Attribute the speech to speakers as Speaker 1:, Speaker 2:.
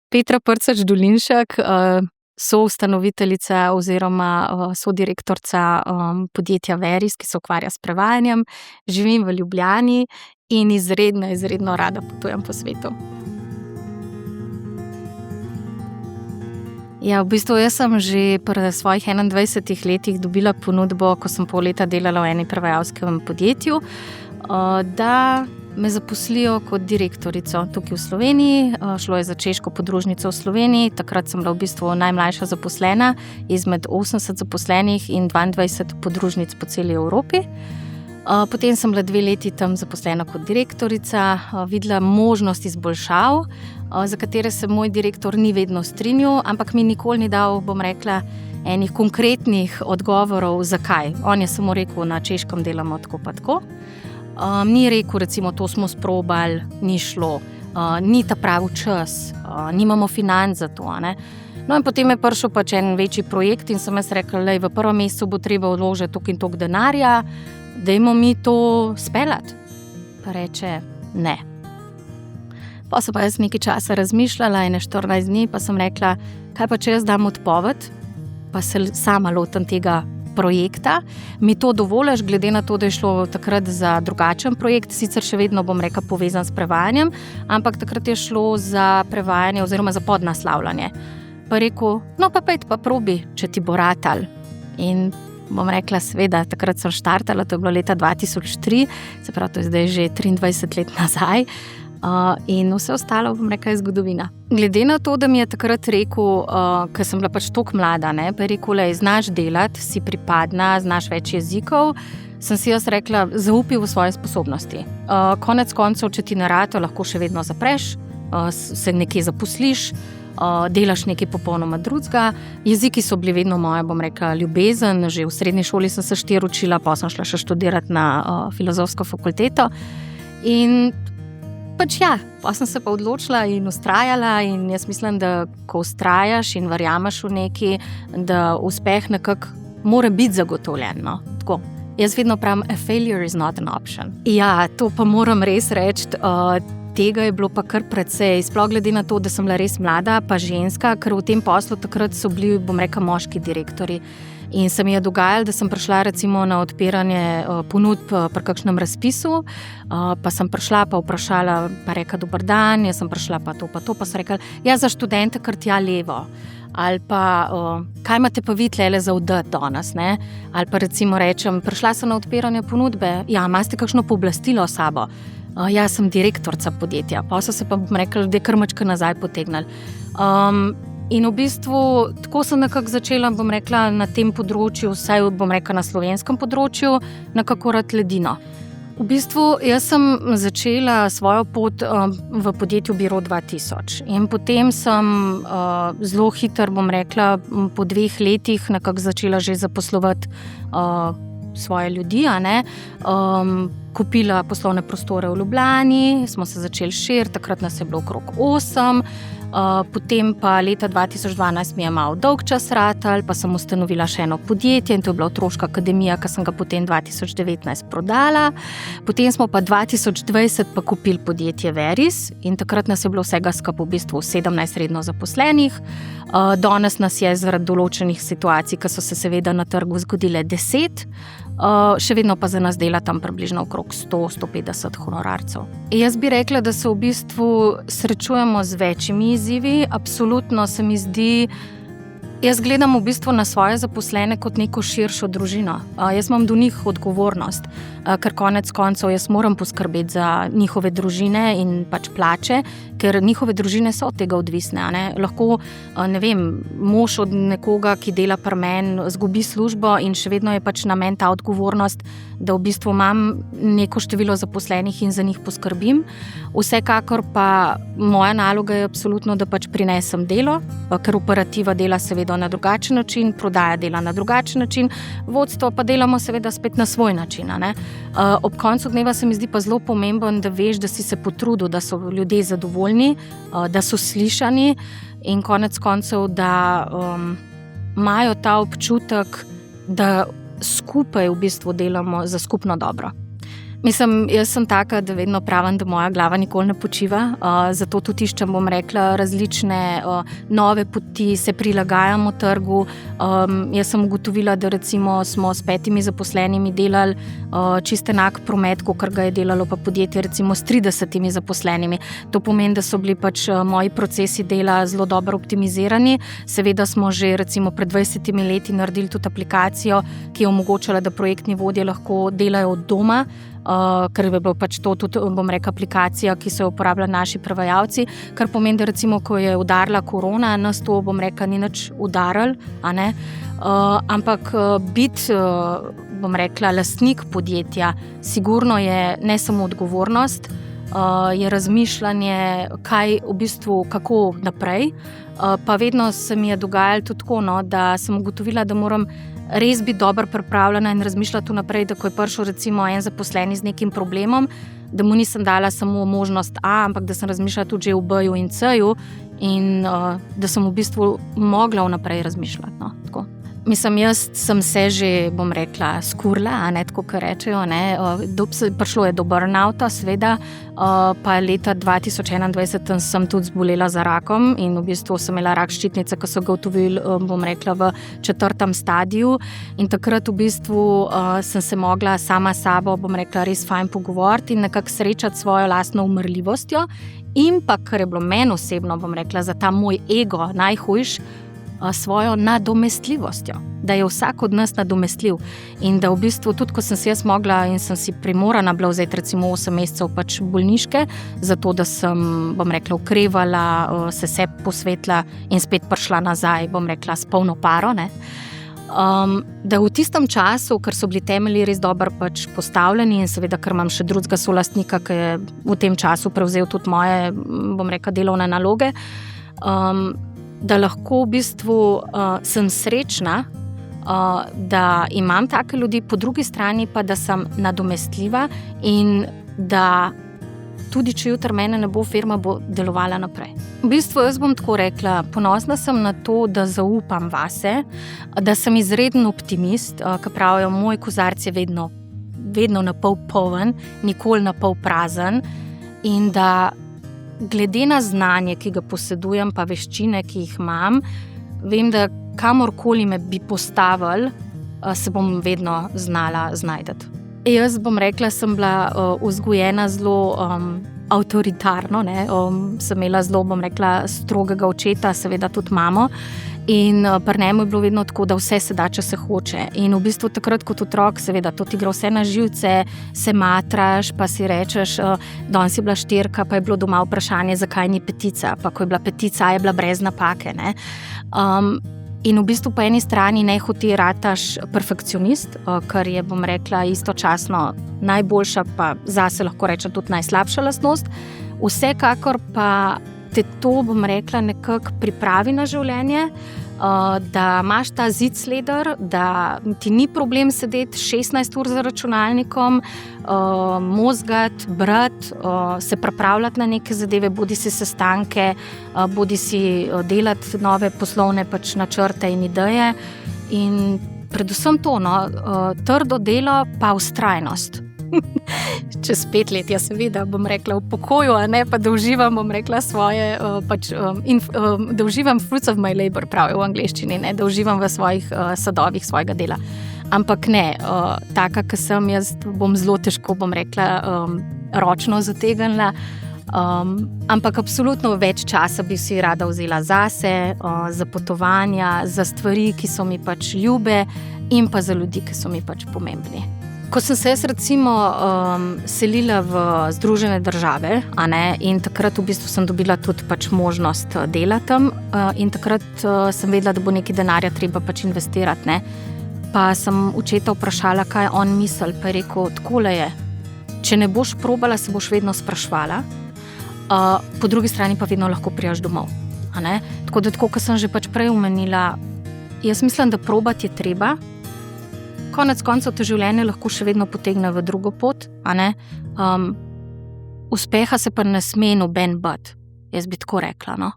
Speaker 1: Petra Prcač Dolinšek, soustanoviteljica oziroma sodirektorica podjetja Veris, ki se ukvarja s prevajanjem. Živim v Ljubljani in izredno rada potujem po svetu. Ja, v bistvu jaz sem že pri svojih 21 letih dobila ponudbo, ko sem pol leta delala v eni prevajalskem podjetju, da me zaposlijo kot direktorico tukaj v Sloveniji. Šlo je za češko podružnico v Sloveniji. Takrat sem bila v bistvu najmlajša zaposlena izmed 80 zaposlenih in 22 podružnic po celi Evropi. Potem sem bila 2 leti tam zaposlena kot direktorica, videla možnost izboljšav, za katere se moj direktor ni vedno strinjal, ampak mi nikoli ni dal, bom rekla, enih konkretnih odgovorov, zakaj. On je samo rekel, na Češkem delamo tako pa tako. Ni rekel, recimo, to smo sprobali, ni šlo, ni ta pravi čas, nimamo financ za to, ne. No in potem je prišel pač en večji projekt in sem jaz rekla, lej, v prvem mesecu bo treba vložiti toliko in toliko denarja, dajmo mi to speljati. Pa reče, ne. Pa sem pa jaz nekaj časa razmišljala, 14 dni, pa sem rekla, kaj pa če jaz dam odpoved, pa se sama lotim tega projekta, mi to dovoliš, glede na to, da je šlo takrat za drugačen projekt, sicer še vedno, bom rekla, povezan s prevajanjem, ampak takrat je šlo za prevajanje oziroma za podnaslavljanje. Pa rekel, no pa pejte pa probi, če ti bo ratal. In bom rekla, seveda, takrat sem štartala, to je bilo leta 2003, se pravi, to je zdaj že 23 let nazaj, in vse ostalo, bom rekla, je zgodovina. Glede na to, da mi je takrat rekel, ker sem bila pač toliko mlada, ne, pa je rekel, lej, znaš delati, si pripadna, znaš več jezikov, sem si jaz rekla, zaupi v svoje sposobnosti. Konec koncev, če ti ne rata, lahko še vedno zapreš, se nekje zaposliš, delaš nekaj popolnoma drugega. Jeziki so bili vedno moja, bom rekla, ljubezen. Že v srednji šoli sem se 4 učila, pa sem šla še študirati na filozofsko fakulteto. In pač ja, pa sem se pa odločila in vztrajala in jaz mislim, da ko vztrajaš in verjameš v nekaj, da uspeh nekako mora biti zagotovljen, no. Tako. Jaz vedno pravim, a failure is not an option. Ja, to pa moram res reči, tega je bilo pa kar precej, sploh glede na to, da sem bila res mlada, pa ženska, ker v tem poslu takrat so bili, bom rekla, moški direktorji. In se mi je dogajalo, da sem prišla recimo na odpiranje ponudb pri kakšnem razpisu, pa sem prišla pa vprašala, pa rekla, dober dan, jaz sem prišla pa to, pa so rekli, ja, za študente kar tja levo. Ali pa, kaj imate pa vi tlele za oddati danes, ne? Ali pa recimo rečem, prišla sem na odpiranje ponudbe, ja, imate kakšno pooblastilo s sabo? Ja, sem direktorica podjetja, pa so se pa, bom rekla, ljudje kar mačka nazaj potegnili. In v bistvu, tako sem nekako začela, bom rekla, na tem področju, vsaj bom rekla na slovenskem področju, nekako rad ledino. V bistvu, jaz sem začela svojo pot v podjetju Biro 2000 in potem sem zelo hitro, bom rekla, po 2 letih nekako začela že zaposlovati svoje ljudi, kupila poslovne prostore v Ljubljani, smo se začeli širiti, takrat nas je bilo okrog 8, potem pa leta 2012 mi je malo dolg čas ratal, pa sem ustanovila še eno podjetje in to je bila Otroška akademija, ki sem ga potem 2019 prodala. Potem smo pa 2020 pa kupili podjetje Veris in takrat nas je bilo vsega skupaj v bistvu 17 redno zaposlenih. Danes nas je zaradi določenih situacij, ki so se seveda na trgu zgodile 10, še vedno pa za nas dela tam približno okrog 100-150 honorarcev. Jaz bi rekla, da se v bistvu srečujemo z večjimi izzivi, absolutno se mi zdi, jaz gledam v bistvu na svoje zaposlene kot neko širšo družino. Jaz imam do njih odgovornost, ker konec koncev jaz moram poskrbeti za njihove družine in pač plače, ker njihove družine so od tega odvisne, a ne. Lahko, ne vem, mož od nekoga, ki dela pri meni, zgubi službo in še vedno je pač na meni ta odgovornost, da v bistvu imam neko število zaposlenih in za njih poskrbim. Vsekakor pa moja naloga je absolutno, da pač prinesem delo, ker operativa dela seveda na drugačen način, prodaja dela na drugačen način, vodstvo pa delamo seveda spet na svoj način, a ne. Ob koncu dneva se mi zdi pa zelo pomemben, da veš, da si se potrudil, da so ljudje zadovoljni, da so slišani in konec koncev, da imajo ta občutek, da skupaj v bistvu delamo za skupno dobro. Mislim, jaz sem taka, da vedno pravim, da moja glava nikoli ne počiva, zato tudi iščem, bom rekla, različne nove poti, se prilagajamo trgu. Jaz sem ugotovila, da recimo smo s 5 zaposlenimi delali čist enak promet, kakor ga je delalo pa podjetje recimo s 30 zaposlenimi. To pomeni, da so bili pač moji procesi dela zelo dobro optimizirani. Seveda smo že recimo pred 20 leti naredili tudi aplikacijo, ki je omogočala, da projektni vodje lahko delajo od doma, ker je bilo pač to tudi, bom rekla, aplikacija, ki so jo uporabljali naši prevajalci, kar pomeni, da recimo, ko je udarila korona, nas to, bom rekla, ni nič udarilo, a ne? Ampak biti, bom rekla, lastnik podjetja, sigurno je ne samo odgovornost, je razmišljanje, kaj v bistvu, kako naprej, pa vedno se mi je dogajalo tudi tako, no, da sem ugotovila, da moram res biti dobro pripravljena in razmišljati vnaprej, da ko je prišel recimo en zaposleni z nekim problemom, da mu nisem dala samo možnost A, ampak da sem razmišljala tudi že v B-ju in C-ju in da sem v bistvu mogla vnaprej razmišljati. No, tako. Mislim, jaz sem se že, bom rekla, skurla, a ne, tako kar rečejo, ne. Prišlo je do burnouta, seveda, pa leta 2021 sem tudi zbolela za rakom in v bistvu sem imela rak ščitnice, ko so ga ugotovili, bom rekla, v 4. stadiju in takrat v bistvu sem se mogla sama s sabo, bom rekla, res fajn pogovoriti in nekako srečati svojo lastno umrljivostjo in pa, kar je bilo meni osebno, bom rekla, za ta moj ego najhujš, svojo nadomestljivostjo, da je vsak od nas nadomestljiv in da v bistvu tudi, ko sem si jaz mogla in sem si primorana bila vzeti recimo 8 mesecev pač bolniške, zato da sem, bom rekla, okrevala, se posvetila in spet prišla nazaj, bom rekla, s polno paro, ne. Da v tistem času, ker so bili temelji res dobro pač postavljeni in seveda, ker imam še drugega solastnika, ki je v tem času prevzel tudi moje, bom rekla, delovne naloge, da lahko v bistvu sem srečna, da imam take ljudi, po drugi strani pa, da sem nadomestljiva in da tudi, če jutri mene ne bo, firma bo delovala naprej. V bistvu jaz bom tako rekla, ponosna sem na to, da zaupam vase, da sem izreden optimist, ki pravijo, moj kozarec je vedno na pol poln, nikoli na pol prazen in da glede na znanje, ki ga posedujem, pa veščine, ki jih imam, vem, da kamorkoli me bi postavili, se bom vedno znala znajti. Jaz bom rekla, sem bila vzgojena zelo avtoritarno, ne? Sem imela zelo, bom rekla, strogega očeta, seveda tudi mamo. In pri njemu je bilo vedno tako, da vse se da, če se hoče. In v bistvu takrat kot otrok, seveda, to ti gre vse na živce, se matraš, pa si rečeš, danes je bila 4, pa je bilo doma vprašanje, zakaj ni 5, pa ko je bila 5, je bila brez napake, ne. In v bistvu po eni strani nehote rataš perfekcionist, kar je, bom rekla, istočasno najboljša, pa zase lahko rečem tudi najslabša lastnost. Vsekakor pa te to, bom rekla, nekako pripravi na življenje, da imaš ta zidsleder, da ti ni problem sedeti 16 ur za računalnikom, mozgati, brati, se pripravljati na neke zadeve, bodi si sestanke, bodi si delati nove poslovne pač načrte in ideje. In predvsem to, no, trdo delo pa vztrajnost. Čez 5 let, ja seveda, bom rekla, v pokoju, a ne, pa da uživam, bom rekla, svoje, da uživam fruits of my labor, pravijo v angleščini, ne, da uživam v svojih sadovih svojega dela. Ampak ne, taka, ki sem jaz, bom zelo težko, bom rekla, ročno zategnila, ampak absolutno več časa bi si rada vzela zase, za potovanja, za stvari, ki so mi pač ljube in pa za ljudi, ki so mi pač pomembni. Ko sem se jaz recimo selila v Združene države, a ne, in takrat v bistvu sem dobila tudi pač možnost delati tam, in takrat sem vedela, da bo nekaj denarja treba pač investirati, ne. Pa sem očeta vprašala, kaj on misli, pa je rekel, takole je, če ne boš probala, se boš vedno spraševala, po drugi strani pa vedno lahko prijaš domov, a ne. Tako da, tako, kot sem že pač prej omenila, jaz mislim, da probati je treba. Konec koncev to življenje lahko še vedno potegne v drugo pot, a ne. Uspeha se pa ne sme noben bati, jaz bi tako rekla, no.